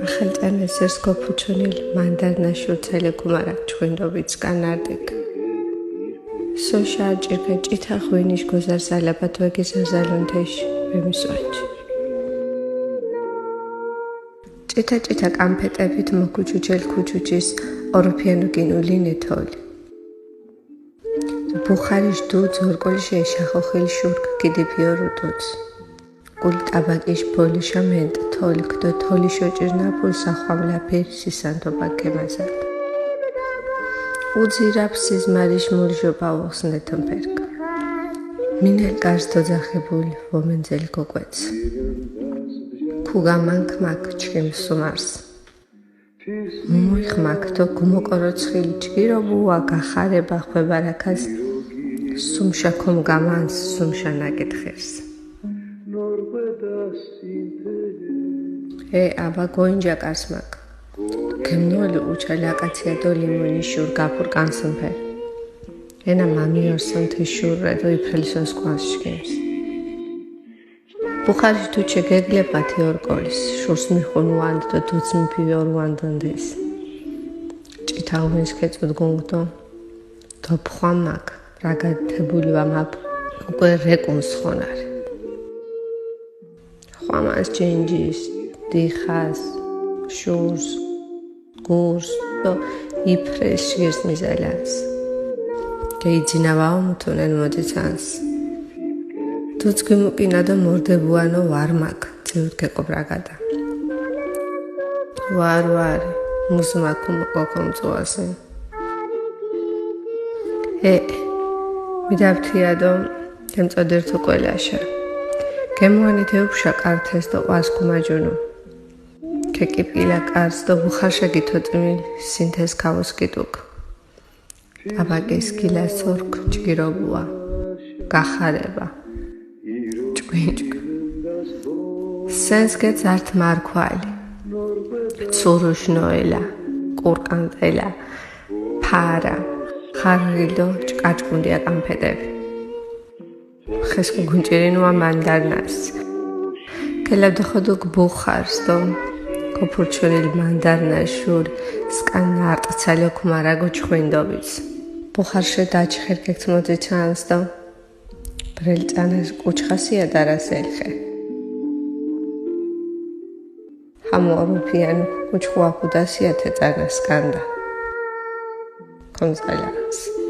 ახალწანა სერსკო ფუჩონილ მანდარნაშურ ცელეკუმარაკ ჩხვინდობიც კანარდიკ სოშა ჭირკა ჭითა ღვინიშ გოზარს ალაბათ ვეგის აზალუნთეშ ვემისვაჩ ჭითა კამფეტებით მოგუჩუჩელ ქუჩუჩის ოროფიანო კინულინე თოლი ბუხარიშ დუ ზორკოლიში ეშახოხილ შურკ კიდიფიორუდუც კულ ტაბაკიშ პოლიშამენტ თოლიქ დო თოლიშო ჭირნაფულ სახვამლაფერ სისანდობა გემაზად უძირაფ სიზმარიშ მულჟობა უხსნეთმფერკ მინელ კარს დოძახებული ვომენძელი გოკვეც ქუგამანქ მაქ ჩქიმ სუმარს მოიხმაქ თო გუმოკოროცხილი ჭირობუა გახარება ხვებარაქას სუმშა ქომ გამანს სუმშა ნაკითხერს აბა გოინჯა კარსმაკ გემნოლი უჩალი აკაცია დო ლიმონი შურ გაფურ კანსმფერ ენა მამიორსონ თიშურე დო იფრელისოს კვასშკემს ბუხარში თუ ჩეგეგლებათი ორკოლის შურს მიხუნუანდ დო დუცმი პივორუანდონდეს ჭითაღვინს ქეწუდგუნგდო დო ფხვამაკ რაგათებული ვამაპ უკვე რეკუნს ხონარი ხვამას ჯენჯის დიხას შურს გურს დო იფრეს შირს მიზალანს გეიძინავაო მუთუნენ მოდიცანს თუცკი მუკინა და მორდებუანო ვარმაკ ძევთ გეკობრაგადა ვარ მუსმაკუ მოკომწუასე მიდავთიადო გემწოდერთო ყველაშა გემუანით ეუფშა კართეს და ყვასკუმაჯუნუ ქეკიპილა კარს და ბუხარშა გითოწმილ სინთეს ქავოს გიტუკ აბაკის გილას ორკ ჭგირობუა გახარება ჭკვინჭკ სენსკეც ართ მარქვალი ცურუშნოელა კურკანტელა ფარა ხარილო ჭკაჭკუნდია კამფეტები ხესკუ გუნჭირინუა მანდარნას კელაბდახოდუк ბუხარს დო კოფურჩურილ მანდარნაშურ სკანარტ ცალეკუმარაგო ჩხვინდობიც ბუხარშე დაჩხერგექ მოძიჩანს დო ბრელწანას კუჩხასია daraselia ჰამორუფიან კუჩხუაფუდასია თეწანას კანდა კონზალას